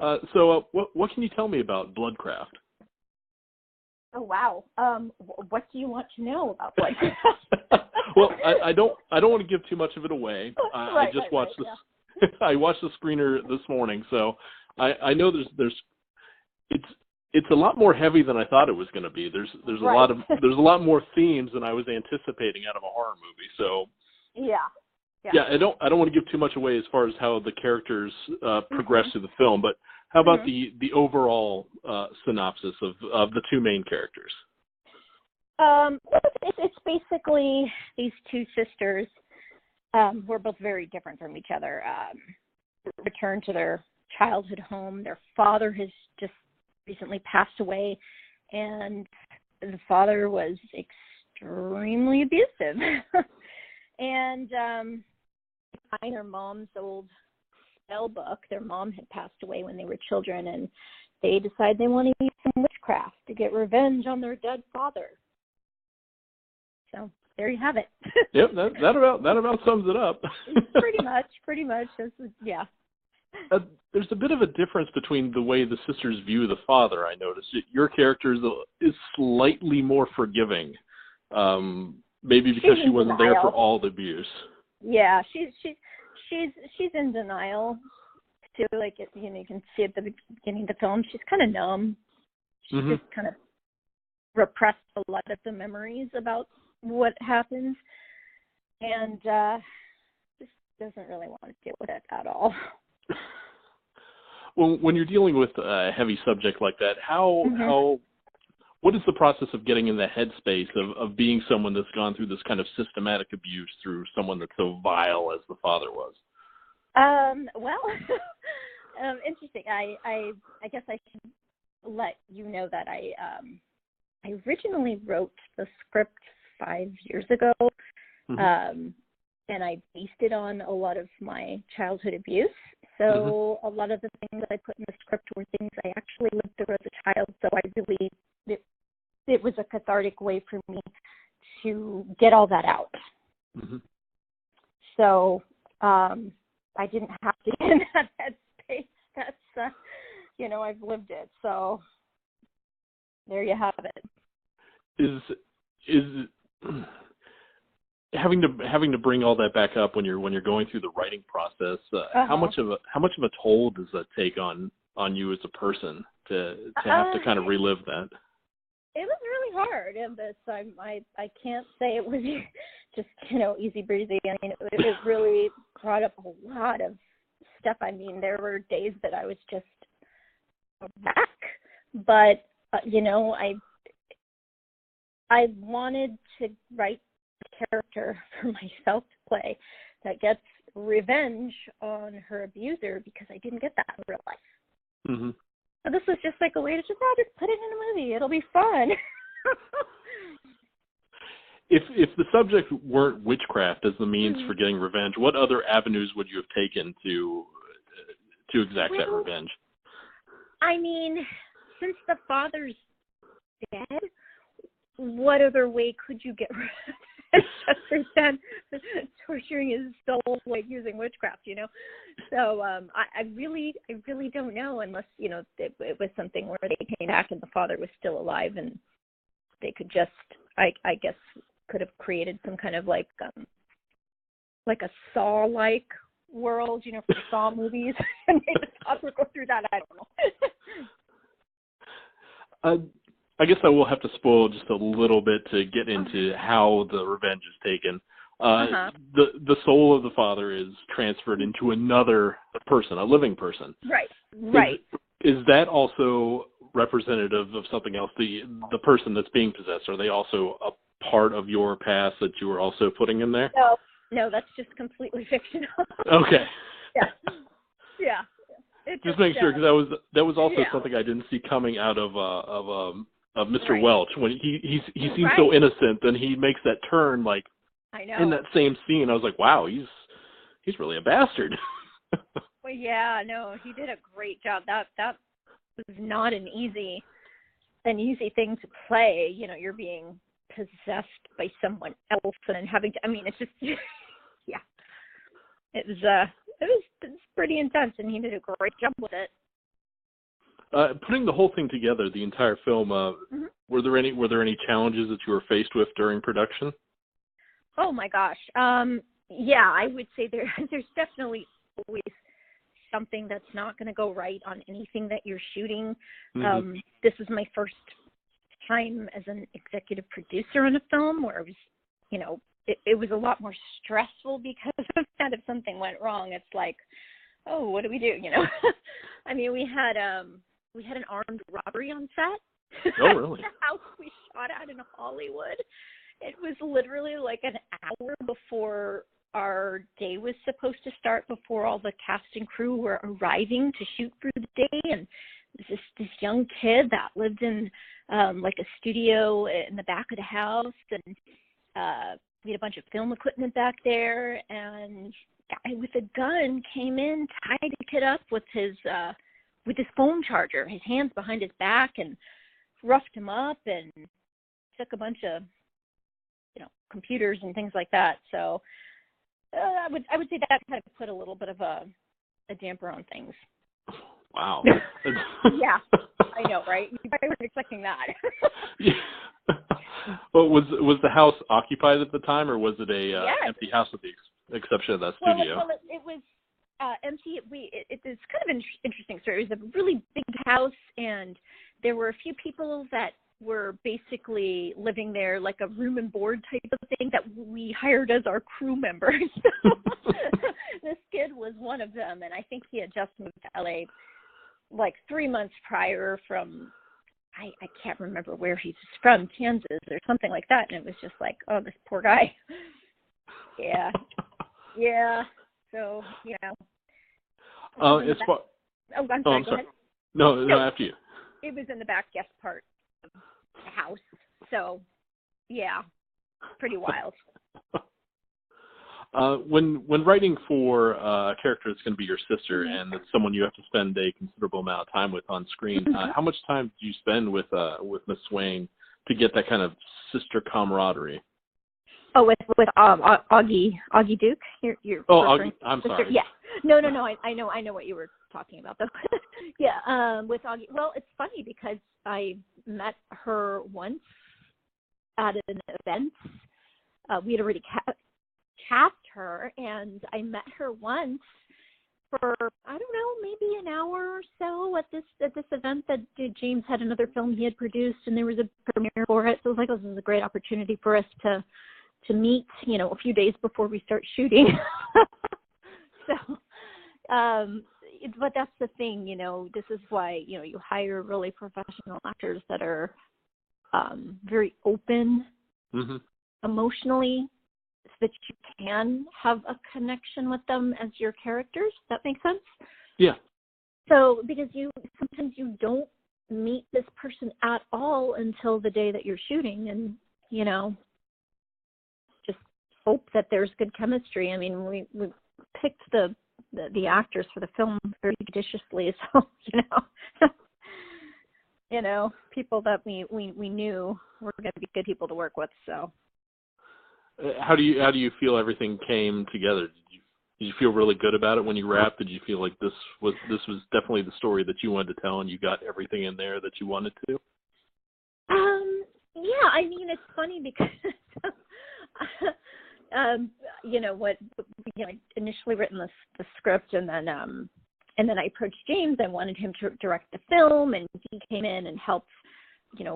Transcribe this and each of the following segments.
What can you tell me about Bloodcraft? Oh wow. What do you want to know about Bloodcraft? Well, I don't want to give too much of it away. I just watched this. Yeah. I watched the screener this morning, so I know it's a lot more heavy than I thought it was going to be. There's a lot more themes than I was anticipating out of a horror movie. So yeah, I don't want to give too much away as far as how the characters progress through the film, but how about the overall synopsis of the two main characters? It's basically these two sisters who are both very different from each other. Return to their childhood home. Their father has just recently passed away, and the father was extremely abusive. And find their mom's old spell book. Their mom had passed away when they were children, and they decide they want to use some witchcraft to get revenge on their dead father. So there you have it. Yep, that about sums it up. Pretty much. Yeah. There's a bit of a difference between the way the sisters view the father. I noticed your character is slightly more forgiving, maybe because she wasn't there for all the abuse. Yeah, she's in denial too. Like you can see at the beginning of the film, she's kind of numb. She just kind of repressed a lot of the memories about what happens, and just doesn't really want to deal with it at all. Well, when you're dealing with a heavy subject like that, what is the process of getting in the headspace of being someone that's gone through this kind of systematic abuse through someone that's so vile as the father was? Interesting. I guess I should let you know that I originally wrote the script 5 years ago, and I based it on a lot of my childhood abuse. So a lot of the things that I put in the script were things I actually lived through as a child. So it was a cathartic way for me to get all that out. So I didn't have to get in that headspace. That's I've lived it. So there you have it. Is having to bring all that back up when you're going through the writing process, how much of a toll does that take on you as a person to have to kind of relive that? It was really hard, and I can't say it was just easy breezy. I mean, it really brought up a lot of stuff. I mean, there were days that I was just back, but I wanted to write a character for myself to play that gets revenge on her abuser, because I didn't get that in real life. So this was just like a way to just put it in a movie. It'll be fun. If the subject weren't witchcraft as the means for getting revenge, what other avenues would you have taken to exact that revenge? I mean, since the father's dead, what other way could you get revenge other than torturing his soul, like using witchcraft? So I really don't know, unless it was something where they came back and the father was still alive, and they could just I guess could have created some kind of like a Saw-like world, for the Saw movies, and made the father go through that. I don't know. I guess I will have to spoil just a little bit to get into how the revenge is taken. The soul of the father is transferred into another person, a living person. Right. Is that also representative of something else? The person that's being possessed, are they also a part of your past that you were also putting in there? No, that's just completely fictional. Okay. Yeah. Just make sure, because that was also something I didn't see coming out of Mr. Welch, when he seems so innocent, then he makes that turn, like, I know. in that same scene. I was like, wow, he's really a bastard. Well, yeah, no, he did a great job. That was not an easy thing to play. You're being possessed by someone else and then having to. I mean, it's just yeah. It was pretty intense, and he did a great job with it. Putting the whole thing together, the entire film, were there any challenges that you were faced with during production? Oh my gosh. Yeah, I would say there's definitely always something that's not going to go right on anything that you're shooting. This was my first time as an executive producer in a film where it was, it was a lot more stressful because of that. If something went wrong, it's like, oh, what do we do? I mean, we had an armed robbery on set. Oh, really? The house we shot at in Hollywood. It was literally like an hour before our day was supposed to start, before all the cast and crew were arriving to shoot for the day. And this young kid that lived in like a studio in the back of the house, and we had a bunch of film equipment back there, and a guy with a gun came in, tied the kid up with his phone charger, his hands behind his back, and roughed him up and took a bunch of computers and things like that. So I would say that kind of put a little bit of a damper on things. Wow. Yeah, I know, right? You probably weren't expecting that. Yeah. Well, was the house occupied at the time, or was it a empty house with the exception of that studio? Well, it was empty. It's kind of an interesting story. It was a really big house, and there were a few people that were basically living there, like a room and board type of thing, that we hired as our crew members. This kid was one of them, and I think he had just moved to LA like 3 months prior from, I can't remember where he's from, Kansas or something like that, and it was just like, oh, this poor guy. Yeah. So, I'm sorry, go ahead. No, after you. It was in the back guest part of the house. So, yeah, pretty wild. When writing for a character that's going to be your sister, and that's someone you have to spend a considerable amount of time with on screen, how much time do you spend with Miss Swain to get that kind of sister camaraderie? Oh, with Augie Duke. You're Augie. I'm sorry. Yeah. No. I know what you were talking about, though. Yeah. With Augie. Well, it's funny because I met her once at an event. We had already cast her, and I met her once for, I don't know, maybe an hour or so at this event that James had another film he had produced, and there was a premiere for it. So it was like, oh, this is a great opportunity for us to meet, a few days before we start shooting. So, but that's the thing, this is why, you hire really professional actors that are very open emotionally, so that you can have a connection with them as your characters. Does that make sense? Yeah. So, because sometimes you don't meet this person at all until the day that you're shooting, and, just hope that there's good chemistry. I mean, we picked the actors for the film very judiciously, so, people that we knew were going to be good people to work with, so. How do you feel everything came together? Did you feel really good about it when you wrapped? Did you feel like this was definitely the story that you wanted to tell, and you got everything in there that you wanted to? Yeah, I mean, it's funny because I initially written the script, and then I approached James. I wanted him to direct the film, and he came in and helped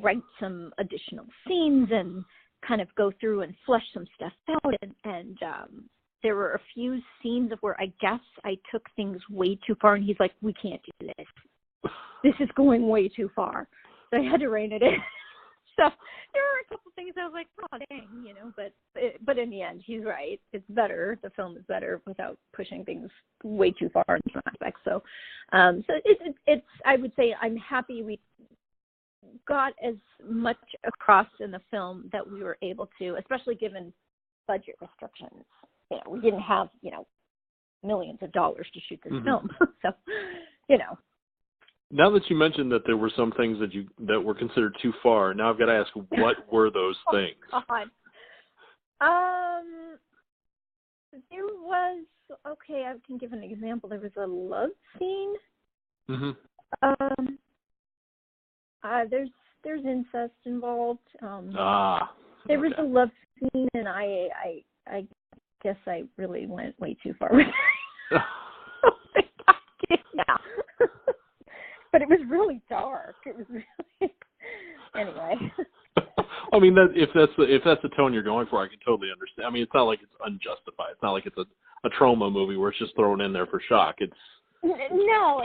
write some additional scenes and kind of go through and flesh some stuff out, and there were a few scenes of where I guess I took things way too far, and he's like, we can't do this. This is going way too far. So I had to rein it in. So there were a couple things I was like, oh, dang, but in the end, he's right. It's better. The film is better without pushing things way too far in some aspects. So, it's I would say I'm happy we got as much across in the film that we were able to, especially given budget restrictions. We didn't have, millions of dollars to shoot this film. So, Now that you mentioned that there were some things that were considered too far, now I've got to ask, what were those things? God. There was, okay, I can give an example. There was a love scene. There's incest involved. There was a love scene, and I guess I really went way too far with it. Yeah. But it was really dark. It was really anyway. I mean, if that's the tone you're going for, I can totally understand. I mean, it's not like it's unjustified. It's not like it's a trauma movie where it's just thrown in there for shock. It's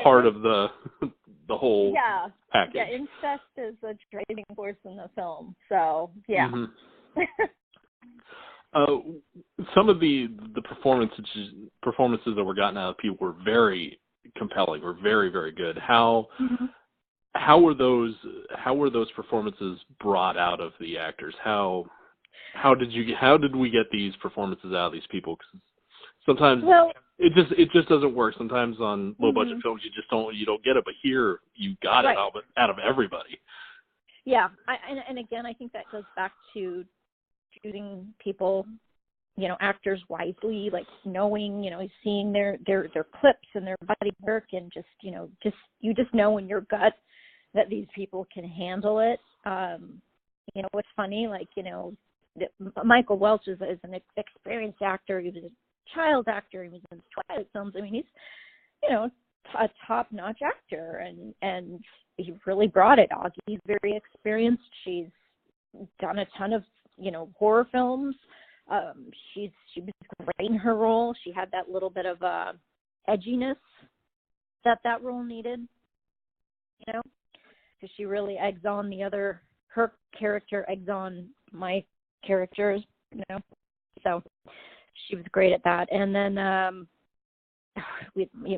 part of the whole package. Yeah, incest is a driving force in the film. So yeah. Mm-hmm. Some of the performances that were gotten out of people were very compelling, were very, very good. How were those performances brought out of the actors? How did we get these performances out of these people? 'Cause sometimes it just doesn't work. Sometimes on low budget films you don't get it, but here you got it out of everybody. Yeah, and again, I think that goes back to choosing people, actors wisely, like knowing, seeing their clips and their body work, and just know in your gut that these people can handle it. What's funny, like, Michael Welch is an experienced actor. He was a child actor. He was in Twilight films. I mean, he's, a top-notch actor, and he really brought it. Augie's very experienced. She's done a ton of, horror films. She was great in her role. She had that little bit of edginess that role needed, because she really eggs on her character eggs on my characters, so she was great at that. And then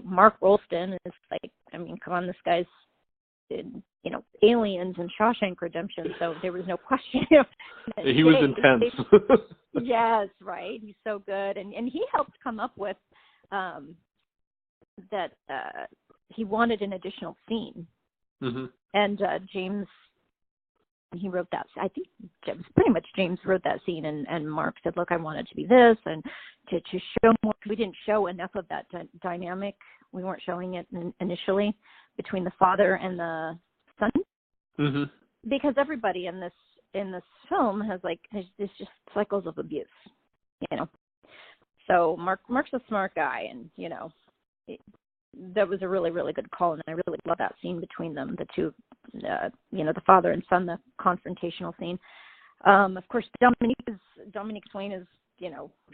Mark Rolston is like, I mean, come on, this guy's did, Aliens and Shawshank Redemption, so there was no question. He was intense. Yes, right. He's so good, and he helped come up with that. He wanted an additional scene, and James. He wrote that. I think it was pretty much James wrote that scene, and Mark said, "Look, I want it to be this, and to show more." We didn't show enough of that dynamic. We weren't showing it initially between the father and the son, because everybody in this film has it's just cycles of abuse, So Mark's a smart guy, and that was a really, really good call, and I really love that scene between them, the two, the father and son, the confrontational scene. Of course, Dominique Swain is,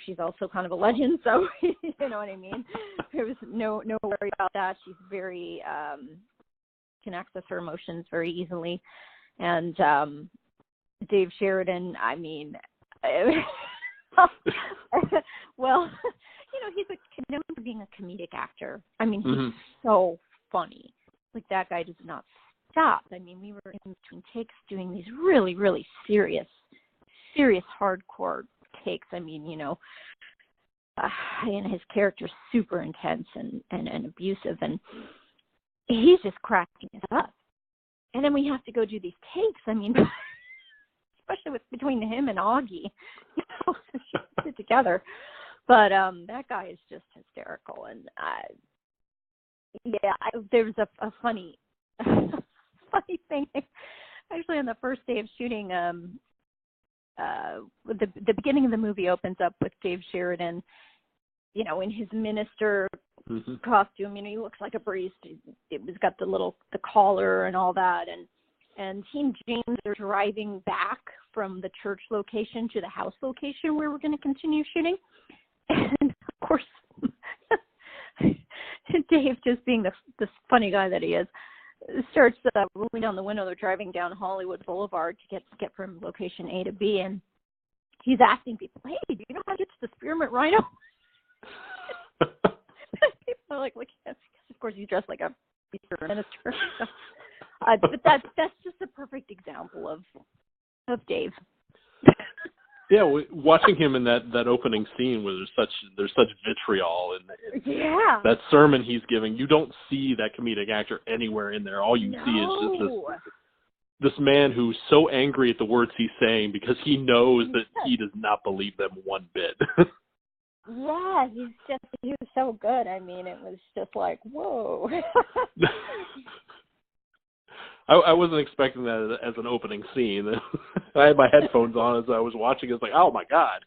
she's also kind of a legend, so you know what I mean. There was no worry about that. She's very can access her emotions very easily, and Dave Sheridan, I mean, well, he's known for being a comedic actor. I mean, he's so funny. Like, that guy does not stop. I mean, we were in between takes doing these really, really serious hardcore takes. I mean, and his character's super intense and abusive, and he's just cracking it up. And then we have to go do these takes. I mean, especially between him and Augie, sit together. But that guy is just hysterical, and there was a funny thing. Actually, on the first day of shooting, the beginning of the movie opens up with Dave Sheridan, in his minister costume. He looks like a priest. It was got the collar and all that, and he and James are driving back from the church location to the house location where we're going to continue shooting. And of course, Dave, just being the funny guy that he is, starts rolling down the window. They're driving down Hollywood Boulevard to get from location A to B, and he's asking people, "Hey, do you know how to get to the Spearmint Rhino?" People are like, yes, of course, he's dressed like a minister. But that's just a perfect example of Dave. Yeah, watching him in that opening scene where there's such vitriol and that sermon he's giving, you don't see that comedic actor anywhere in there. All you see is just this man who's so angry at the words he's saying because he knows that he does not believe them one bit. Yeah, he was so good. I mean, it was just like, whoa. I wasn't expecting that as an opening scene. I had my headphones on as I was watching. It's like, oh my god.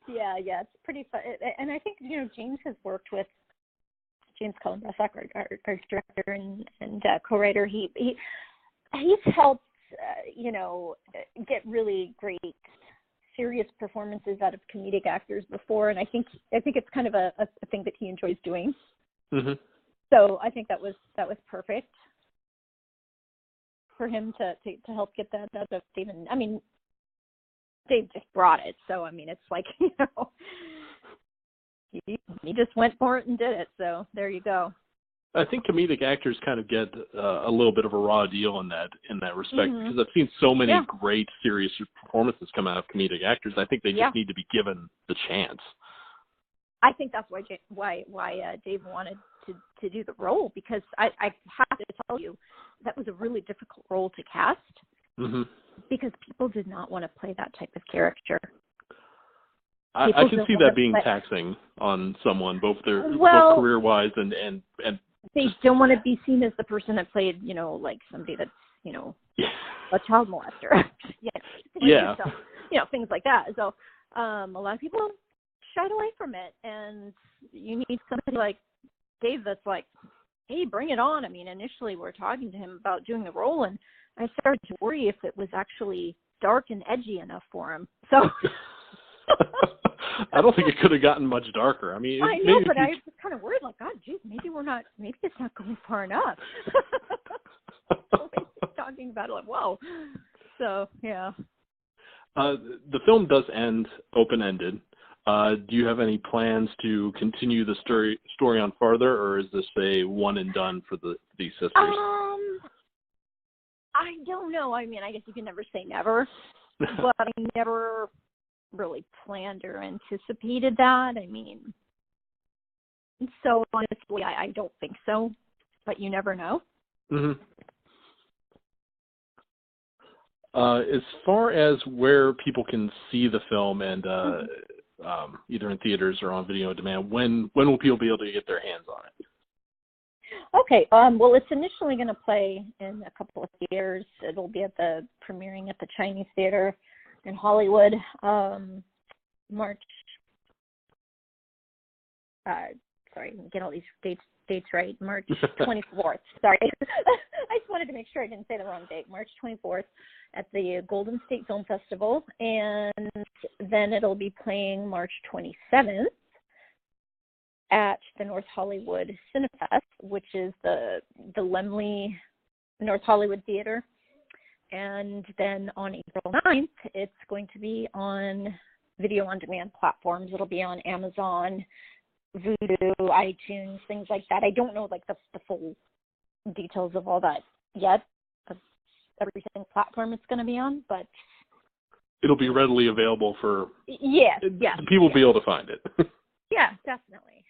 Yeah, it's pretty fun. And I think, James has worked with James Cullen Bressack, our director and co-writer. He's helped, get really great, serious performances out of comedic actors before, and I think it's kind of a thing that he enjoys doing. Mm-hmm. So I think that was perfect for him to help get that out of Dave. And I mean, Dave just brought it, so I mean, it's like he just went for it and did it. So there you go. I think comedic actors kind of get a little bit of a raw deal in that respect, because I've seen so many great serious performances come out of comedic actors. I think they just need to be given the chance. I think that's why Dave wanted to do the role, because I have to tell you that was a really difficult role to cast, because people did not want to play that type of character. I can see that being taxing on someone, both career-wise and they don't want to be seen as the person that played, like somebody that's, a child molester. Things like that. So a lot of people shied away from it, and you need somebody like Dave that's like, hey, bring it on. I mean, initially we're talking to him about doing the role, and I started to worry if it was actually dark and edgy enough for him. So I don't think it could have gotten much darker. I mean, I know, but I was kind of worried, like, God, geez, maybe it's not going far enough. Talking about it, like, whoa. So, yeah. The film does end open-ended. Do you have any plans to continue the story on farther, or is this a one and done for these sisters? I don't know. I mean, I guess you can never say never, but I never really planned or anticipated that. I mean, so honestly, I don't think so, but you never know. Mm-hmm. As far as where people can see the film and either in theaters or on video on demand, when will people be able to get their hands on it? Okay. Well, it's initially going to play in a couple of theaters. It'll be premiering at the Chinese Theater in Hollywood, March. Get all these dates right. March 24th. Sorry, I just wanted to make sure I didn't say the wrong date. March 24th at the Golden State Film Festival, and then it'll be playing March 27th at the North Hollywood Cinefest, which is the Laemmle North Hollywood Theater. And then on April 9th, it's going to be on video on demand platforms. It'll be on Amazon, Vudu, iTunes, things like that. I don't know like the full details of all that yet, of every single platform it's going to be on, but it'll be readily available for people be able to find it. Yeah, definitely.